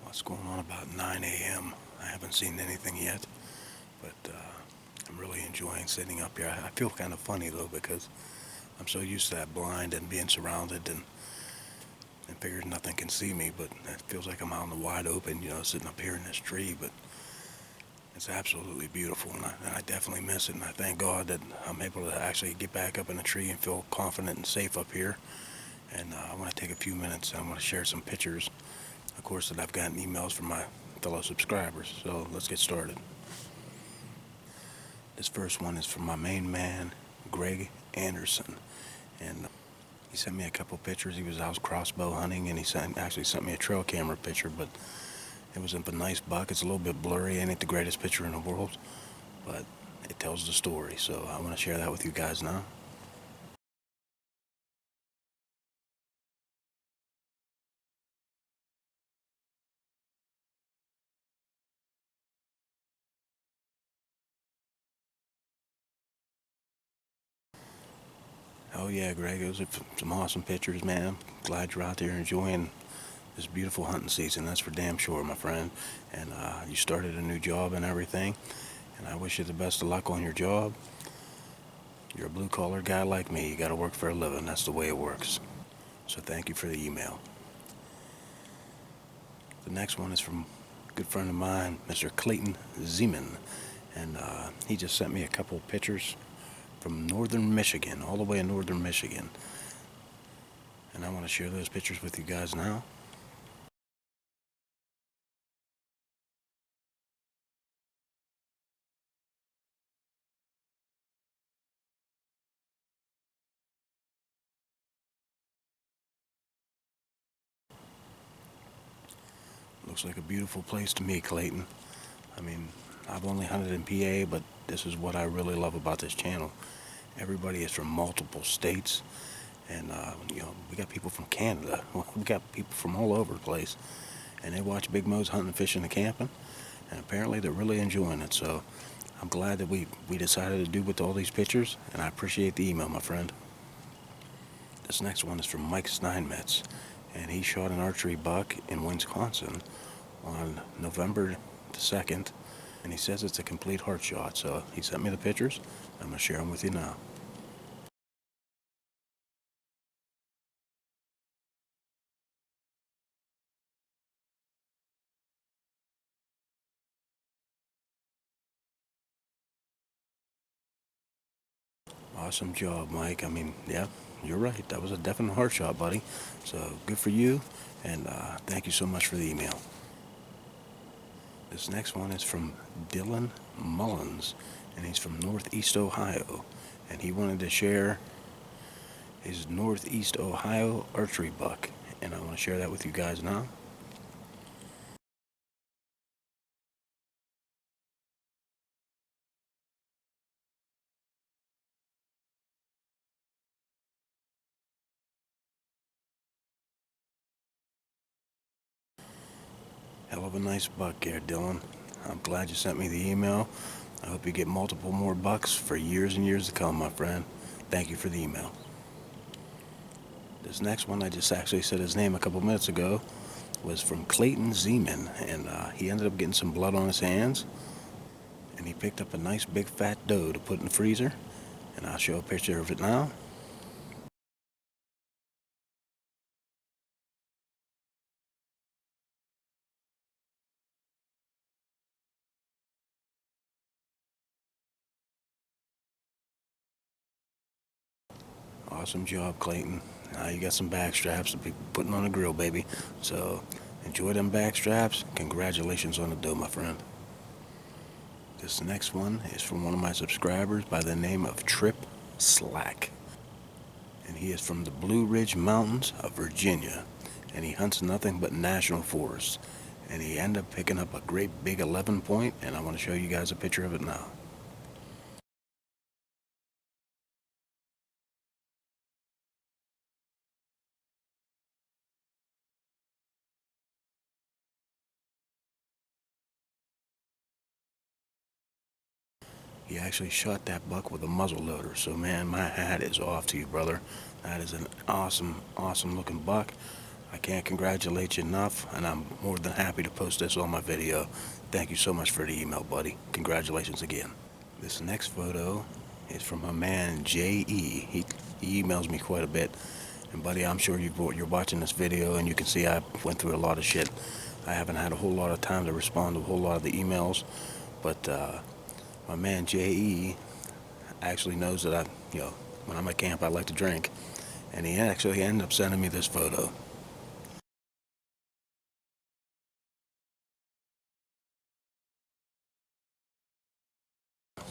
S1: What's going on about 9 a.m.? I haven't seen anything yet, but I'm really enjoying sitting up here. I feel kind of funny though because I'm so used to that blind and being surrounded and figured nothing can see me, but it feels like I'm out in the wide open, sitting up here in this tree. But it's absolutely beautiful, and I definitely miss it, and I thank God that I'm able to actually get back up in the tree and feel confident and safe up here. And I want to take a few minutes and I want to share some pictures, of course, that I've gotten emails from my fellow subscribers. So let's get started. This first one is from my main man, Greg Anderson, and he sent me a couple pictures. He was out crossbow hunting, and he actually sent me a trail camera picture, but it was of a nice buck. It's a little bit blurry, ain't the greatest picture in the world, but it tells the story, so I want to share that with you guys now. Oh yeah, Greg, those are some awesome pictures, man. Glad you're out there enjoying this beautiful hunting season. That's for damn sure, my friend. And you started a new job and everything, and I wish you the best of luck on your job. You're a blue-collar guy like me. You got to work for a living. That's the way it works. So thank you for the email. The next one is from a good friend of mine, Mr. Clayton Zeman, and he just sent me a couple of pictures from northern Michigan, all the way in northern Michigan. And I want to share those pictures with you guys now. Looks like a beautiful place to me, Clayton. I mean, I've only hunted in PA, but this is what I really love about this channel. Everybody is from multiple states, and we got people from Canada. We got people from all over the place, and they watch Big Mo's hunting, fishing, and camping, and apparently they're really enjoying it. So I'm glad that we decided to do with all these pictures, and I appreciate the email, my friend. This next one is from Mike Steinmetz, and he shot an archery buck in Wisconsin on November the 2nd, and he says it's a complete heart shot. So he sent me the pictures. I'm going to share them with you now. Awesome job, Mike. I mean, yeah, you're right. That was a definite heart shot, buddy. So good for you, and thank you so much for the email. This next one is from Dylan Mullins, and he's from Northeast Ohio, and he wanted to share his Northeast Ohio archery buck, and I want to share that with you guys now. Hell of a nice buck there, Dylan. I'm glad you sent me the email. I hope you get multiple more bucks for years and years to come, my friend. Thank you for the email. This next one, I just actually said his name a couple minutes ago, was from Clayton Zeman, and he ended up getting some blood on his hands, and he picked up a nice big fat doe to put in the freezer, and I'll show a picture of it now. Awesome job, Clayton. Now you got some back straps to be putting on the grill, baby. So enjoy them back straps. Congratulations on the doe, my friend. This next one is from one of my subscribers by the name of Trip Slack. And he is from the Blue Ridge Mountains of Virginia. And he hunts nothing but national forests. And he ended up picking up a great big 11 point, and I want to show you guys a picture of it now. He actually shot that buck with a muzzle loader. So man, my hat is off to you, brother. That is an awesome, awesome looking buck. I can't congratulate you enough, and I'm more than happy to post this on my video. Thank you so much for the email, buddy. Congratulations again. This next photo is from my man J.E. He emails me quite a bit. And buddy, I'm sure you're watching this video and you can see I went through a lot of shit. I haven't had a whole lot of time to respond to a whole lot of the emails, but my man J.E. actually knows that when I'm at camp I like to drink, and he actually ended up sending me this photo.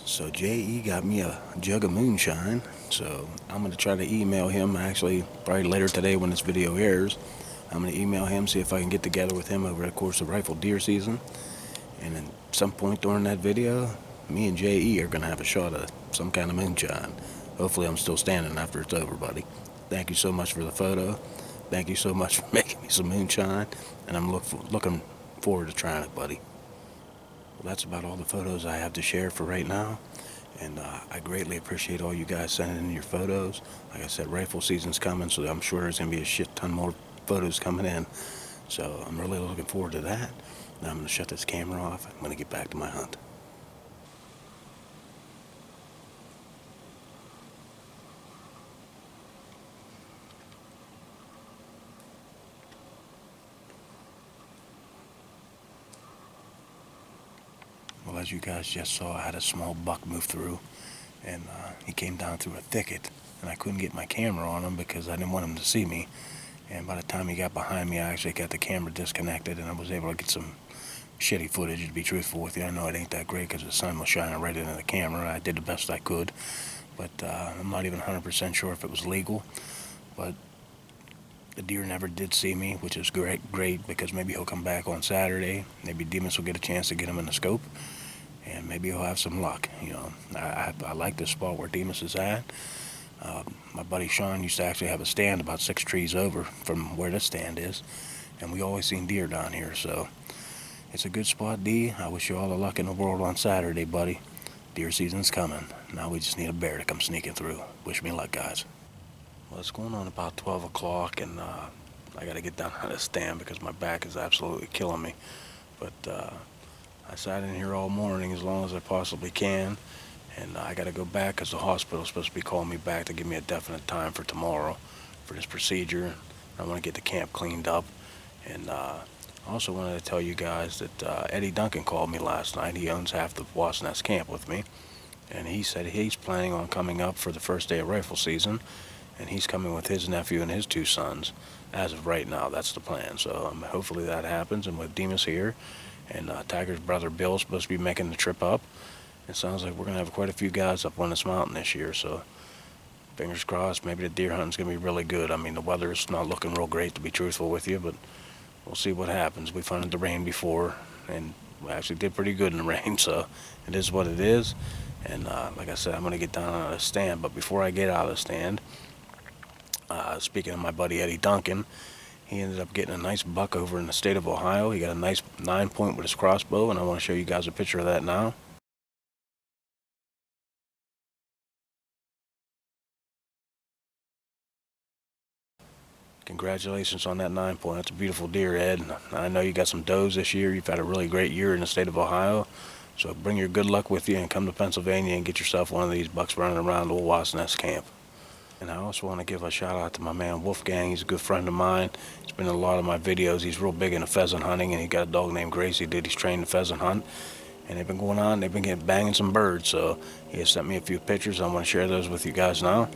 S1: So J.E. got me a jug of moonshine, so I'm going to try to email him actually probably later today when this video airs. I'm going to email him, see if I can get together with him over the course of rifle deer season, and at some point during that video me and J.E. are going to have a shot of some kind of moonshine. Hopefully I'm still standing after it's over, buddy. Thank you so much for the photo. Thank you so much for making me some moonshine, and I'm looking forward to trying it, buddy. Well, that's about all the photos I have to share for right now, and I greatly appreciate all you guys sending in your photos. Like I said, rifle season's coming, so I'm sure there's going to be a shit ton more photos coming in. So I'm really looking forward to that. Now I'm going to shut this camera off. I'm going to get back to my hunt. Well, as you guys just saw, I had a small buck move through, and he came down through a thicket, and I couldn't get my camera on him because I didn't want him to see me. And by the time he got behind me, I actually got the camera disconnected, and I was able to get some shitty footage, to be truthful with you. I know it ain't that great because the sun was shining right into the camera. I did the best I could, but I'm not even 100% sure if it was legal. But the deer never did see me, which is great because maybe he'll come back on Saturday. Maybe Demas will get a chance to get him in the scope, and maybe he'll have some luck. You know, I like this spot where Demas is at. My buddy Sean used to actually have a stand about 6 trees over from where this stand is, and we always seen deer down here, so it's a good spot, D. I wish you all the luck in the world on Saturday, buddy. Deer season's coming. Now we just need a bear to come sneaking through. Wish me luck, guys. Well, it's going on about 12 o'clock, and I got to get down on this stand because my back is absolutely killing me. But I sat in here all morning as long as I possibly can, and I got to go back because the hospital's supposed to be calling me back to give me a definite time for tomorrow for this procedure. I want to get the camp cleaned up, and I also wanted to tell you guys that Eddie Duncan called me last night. He owns half the Wasp Nest camp with me, and he said he's planning on coming up for the first day of rifle season, and he's coming with his nephew and his 2 sons. As of right now, that's the plan. So hopefully that happens, and with Demas here, and Tiger's brother Bill's supposed to be making the trip up, it sounds like we're going to have quite a few guys up on this mountain this year, so fingers crossed. Maybe the deer hunting's going to be really good. I mean, the weather's not looking real great, to be truthful with you, but we'll see what happens. We've hunted the rain before, and we actually did pretty good in the rain, so it is what it is. And like I said, I'm going to get down on the stand, but before I get out of the stand, speaking of my buddy Eddie Duncan, He ended up getting a nice buck over in the state of Ohio. He got a nice 9-point with his crossbow, and I want to show you guys a picture of that now. Congratulations on that 9-point. That's a beautiful deer, Ed. I know you got some does this year. You've had a really great year in the state of Ohio. So bring your good luck with you and come to Pennsylvania and get yourself one of these bucks running around the old Wasp Nest camp. And I also want to give a shout out to my man Wolfgang. He's a good friend of mine. He's been in a lot of my videos. He's real big into pheasant hunting, and he got a dog named Gracie. He's trained to pheasant hunt. And they've been going on, they've been banging some birds. So he has sent me a few pictures. I want to share those with you guys now.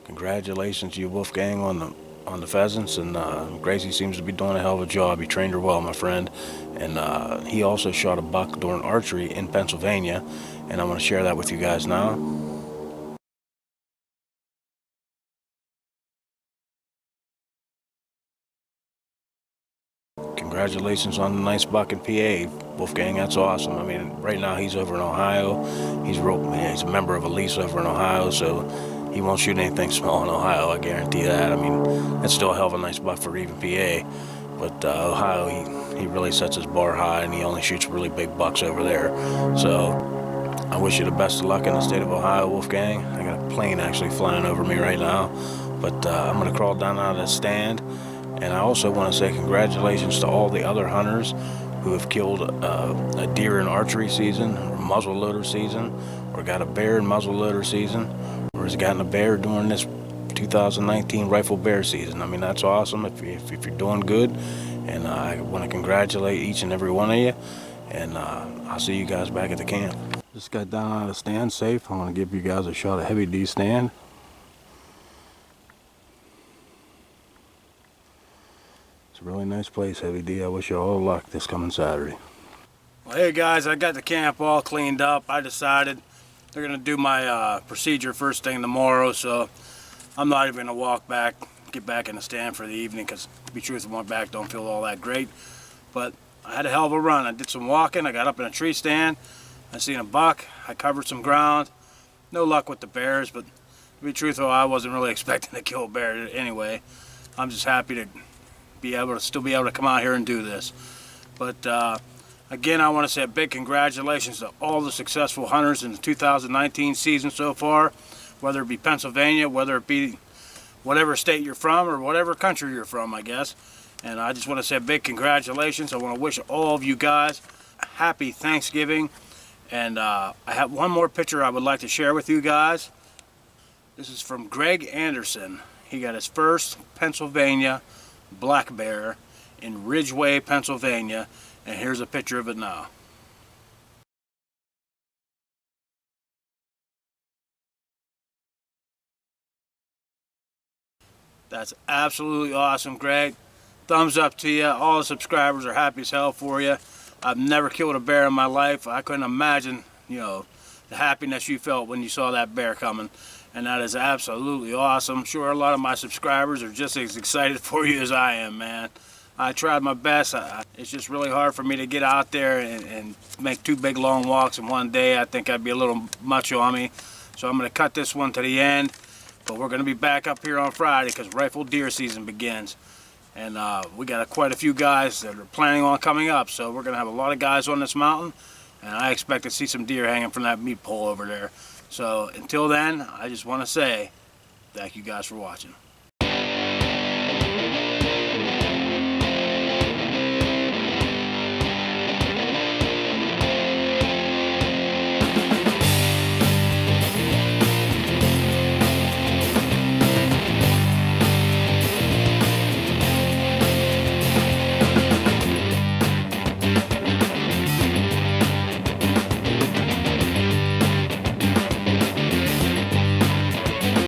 S1: Congratulations to you, Wolfgang, on the pheasants, and Gracie seems to be doing a hell of a job. You trained her well, my friend. And he also shot a buck during archery in Pennsylvania, and I want to share that with you guys now. Congratulations on the nice buck in PA, Wolfgang. That's awesome. I mean, right now he's over in Ohio. He's a member of a lease over in Ohio, so he won't shoot anything small in Ohio, I guarantee that. I mean, that's still a hell of a nice buck for even PA. But Ohio, he really sets his bar high, and he only shoots really big bucks over there. So I wish you the best of luck in the state of Ohio, Wolfgang. I got a plane actually flying over me right now. But I'm going to crawl down out of the stand. And I also want to say congratulations to all the other hunters who have killed a deer in archery season, or muzzleloader season, or got a bear in muzzleloader season, or has gotten a bear during this 2019 rifle bear season. I mean, that's awesome if you're doing good. And I want to congratulate each and every one of you. And I'll see you guys back at the camp. Just got down out of the stand safe. I want to give you guys a shot of Heavy D stand. It's a really nice place, Heavy D. I wish you all luck this coming Saturday.
S4: Well, hey guys, I got the camp all cleaned up. I decided they're gonna do my procedure first thing tomorrow, so I'm not even gonna get back in the stand for the evening, because to be truthful, my back don't feel all that great. But I had a hell of a run. I did some walking. I got up in a tree stand. I seen a buck. I covered some ground. No luck with the bears, but to be truthful, I wasn't really expecting to kill a bear anyway. I'm just happy to still be able to come out here and do this. But again, I want to say a big congratulations to all the successful hunters in the 2019 season so far, whether it be Pennsylvania, whether it be whatever state you're from, or whatever country you're from, I guess. And I just want to say a big congratulations. I want to wish all of you guys a happy Thanksgiving. And I have one more picture I would like to share with you guys. This is from Greg Anderson. He got his first Pennsylvania black bear in Ridgeway, Pennsylvania, and here's a picture of it now. That's absolutely awesome, Greg. Thumbs up to you. All the subscribers are happy as hell for you. I've never killed a bear in my life. I couldn't imagine, the happiness you felt when you saw that bear coming. And that is absolutely awesome. I'm sure a lot of my subscribers are just as excited for you as I am, man. I tried my best. It's just really hard for me to get out there and make 2 big long walks in one day. I think I'd be a little much on me. So I'm going to cut this one to the end. But we're going to be back up here on Friday because rifle deer season begins. And we got quite a few guys that are planning on coming up. So we're going to have a lot of guys on this mountain. And I expect to see some deer hanging from that meat pole over there. So until then, I just want to say thank you guys for watching.